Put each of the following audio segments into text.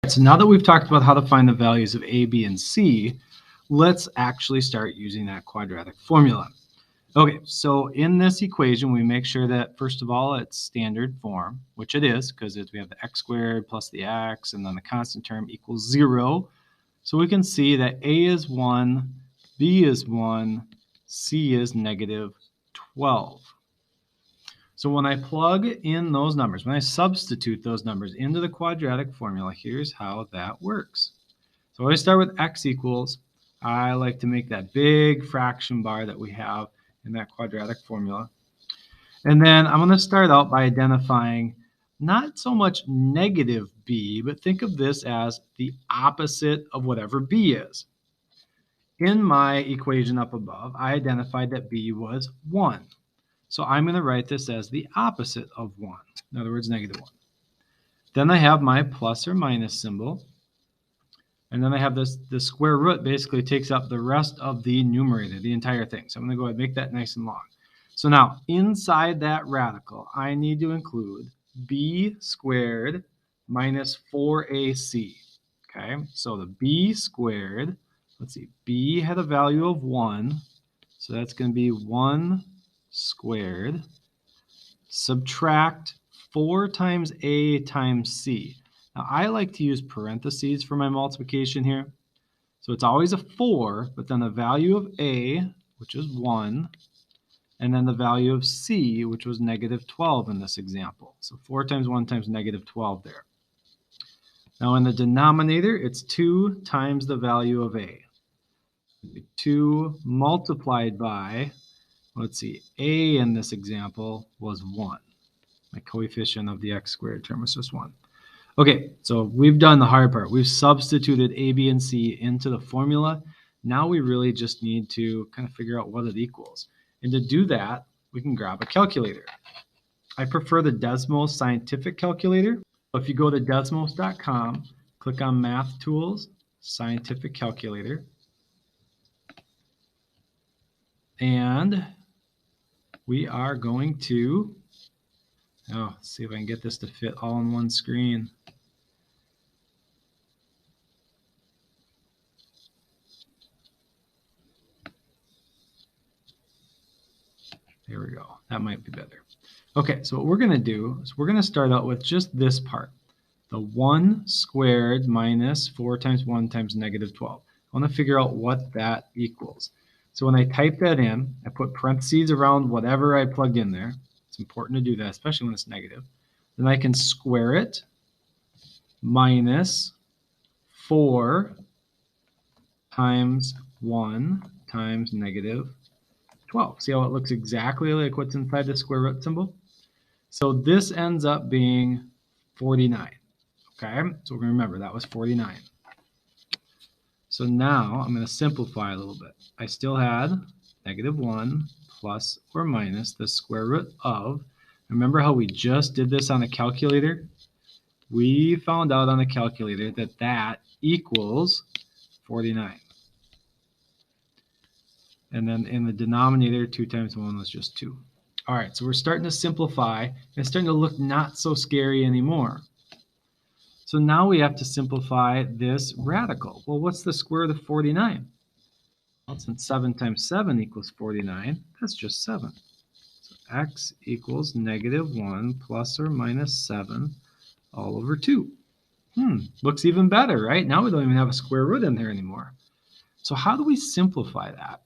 So now that we've talked about how to find the values of a, b, and c, let's actually start using that quadratic formula. Okay, so in this equation, we make sure that, first of all, it's standard form, which it is, because we have the x squared plus the x, and then the constant term equals 0. So we can see that a is 1, b is 1, c is negative 12. So when I plug in those numbers, when I substitute those numbers into the quadratic formula, here's how that works. So I always start with x equals. I like to make that big fraction bar that we have in that quadratic formula. And then I'm going to start out by identifying not so much negative b, but think of this as the opposite of whatever b is. In my equation up above, I identified that b was 1. So I'm going to write this as the opposite of 1. In other words, negative 1. Then I have my plus or minus symbol. And then I have this, the square root basically takes up the rest of the numerator, the entire thing. So I'm going to go ahead and make that nice and long. So now, inside that radical, I need to include b squared minus 4ac. Okay, so the b squared, let's see, b had a value of 1. So that's going to be 1 squared. Subtract 4 times a times c. Now, I like to use parentheses for my multiplication here. So it's always a 4, but then the value of a, which is 1, and then the value of c, which was negative 12 in this example. So 4 times 1 times negative 12 there. Now in the denominator, it's 2 times the value of a. 2 multiplied by, let's see, a in this example was 1. My coefficient of the x squared term was just 1. Okay, so we've done the hard part. We've substituted a, b, and c into the formula. Now we really just need to kind of figure out what it equals. And to do that, we can grab a calculator. I prefer the Desmos Scientific Calculator. If you go to desmos.com, click on Math Tools, Scientific Calculator. And we are going to, let's see if I can get this to fit all on one screen. There we go. That might be better. Okay, so what we're going to do is we're going to start out with just this part. The 1 squared minus 4 times 1 times negative 12. I want to figure out what that equals. So when I type that in, I put parentheses around whatever I plugged in there. It's important to do that, especially when it's negative. Then I can square it minus 4 times 1 times negative 12. See how it looks exactly like what's inside the square root symbol? So this ends up being 49. Okay, so we're going to remember that was 49. So now I'm going to simplify a little bit. I still had negative 1 plus or minus the square root of. Remember how we just did this on a calculator? We found out on the calculator that that equals 49. And then in the denominator, 2 times 1 was just 2. All right, so we're starting to simplify. And it's starting to look not so scary anymore. So now we have to simplify this radical. Well, what's the square root of 49? Well, since 7 times 7 equals 49, that's just 7. So x equals negative 1 plus or minus 7 all over 2. Looks even better, right? Now we don't even have a square root in there anymore. So how do we simplify that?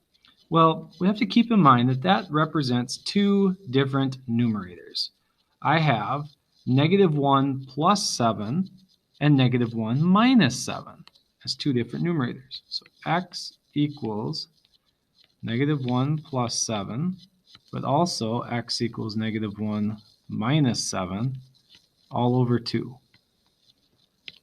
Well, we have to keep in mind that that represents two different numerators. I have negative 1 plus 7 and negative 1 minus 7 as two different numerators. So x equals negative 1 plus 7, but also x equals negative 1 minus 7 all over 2.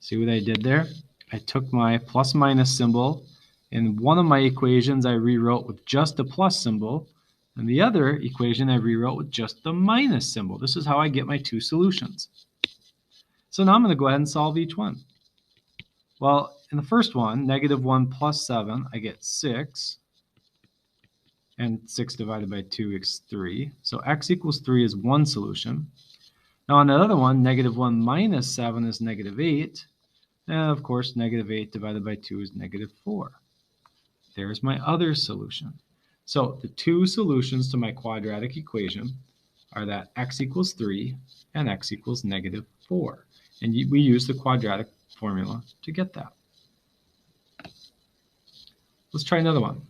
See what I did there? I took my plus minus symbol. In one of my equations, I rewrote with just the plus symbol. And the other equation, I rewrote with just the minus symbol. This is how I get my two solutions. So now I'm going to go ahead and solve each one. Well, in the first one, negative 1 plus 7, I get 6. And 6 divided by 2 is 3. So x equals 3 is one solution. Now on the other one, negative 1 minus 7 is negative 8. And of course, negative 8 divided by 2 is negative 4. There's my other solution. So the two solutions to my quadratic equation are that x equals 3 and x equals negative 4. And we use the quadratic formula to get that. Let's try another one.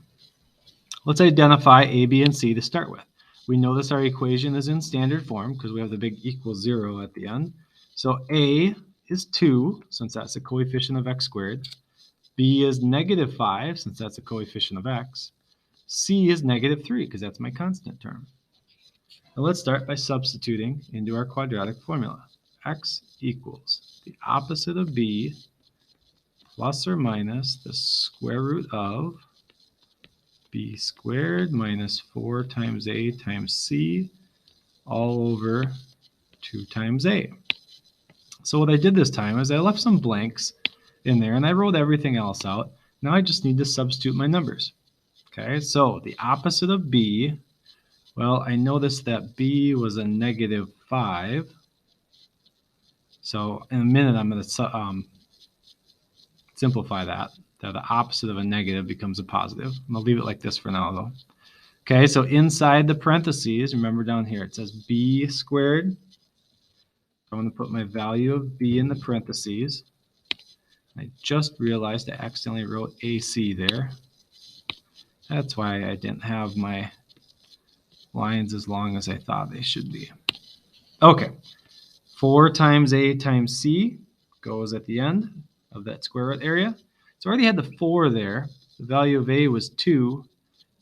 Let's identify a, b, and c to start with. We notice our equation is in standard form because we have the big equals 0 at the end. So a is 2, since that's a coefficient of x squared. B is negative 5, since that's a coefficient of x. C is negative 3, because that's my constant term. Now let's start by substituting into our quadratic formula. X equals the opposite of b plus or minus the square root of b squared minus 4 times a times c all over 2 times a. So what I did this time is I left some blanks in there and I wrote everything else out. Now I just need to substitute my numbers. Okay, so the opposite of b, well, I noticed that b was a negative 5. So in a minute I'm going to simplify that the opposite of a negative becomes a positive. I'm going to leave it like this for now though. Okay, so inside the parentheses, remember down here it says b squared. I'm going to put my value of b in the parentheses. I just realized I accidentally wrote AC there. That's why I didn't have my lines as long as I thought they should be. Okay, 4 times a times c goes at the end of that square root area. So I already had the 4 there. The value of a was 2,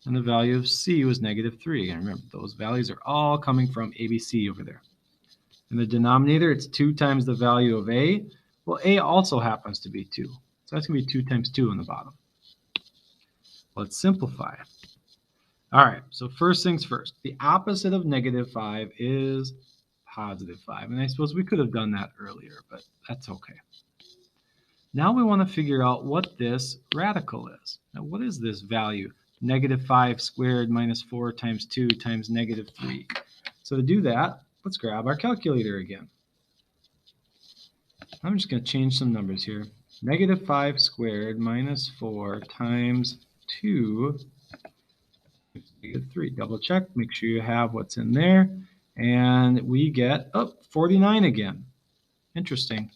and the value of c was negative 3. And remember, those values are all coming from ABC over there. In the denominator, it's 2 times the value of a. Well, a also happens to be 2. So that's going to be 2 times 2 on the bottom. Let's simplify. All right, so first things first. The opposite of negative 5 is positive 5. And I suppose we could have done that earlier, but that's okay. Now we want to figure out what this radical is. Now, what is this value? Negative 5 squared minus 4 times 2 times negative 3. So to do that, let's grab our calculator again. I'm just going to change some numbers here. Negative 5 squared minus 4 times 2 negative 3. Double check, make sure you have what's in there. And we get, 49 again. Interesting.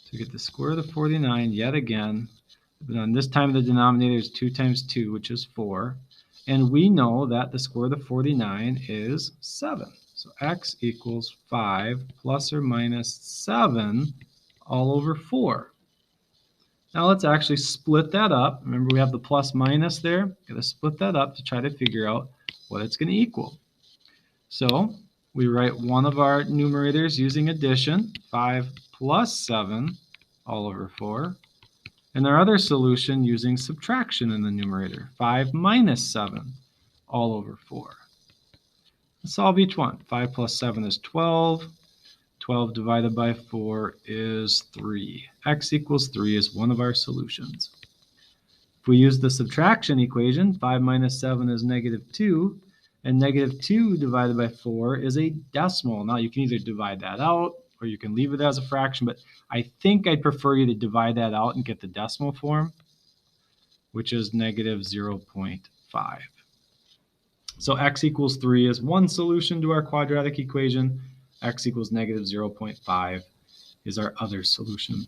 So we get the square root of 49 yet again. But on this time the denominator is 2 times 2, which is 4. And we know that the square root of 49 is 7. So x equals 5 plus or minus 7 all over 4. Now let's actually split that up. Remember we have the plus minus there. Got to split that up to try to figure out what it's going to equal. So we write one of our numerators using addition, 5 plus 7 all over 4. And our other solution using subtraction in the numerator, 5 minus 7 all over 4. Let's solve each one. 5 plus 7 is 12. 12 divided by 4 is 3. X equals 3 is one of our solutions. If we use the subtraction equation, 5 minus 7 is negative 2. And negative 2 divided by 4 is a decimal. Now you can either divide that out or you can leave it as a fraction, but I think I'd prefer you to divide that out and get the decimal form, which is negative 0.5. So x equals 3 is one solution to our quadratic equation. X equals negative 0.5 is our other solution.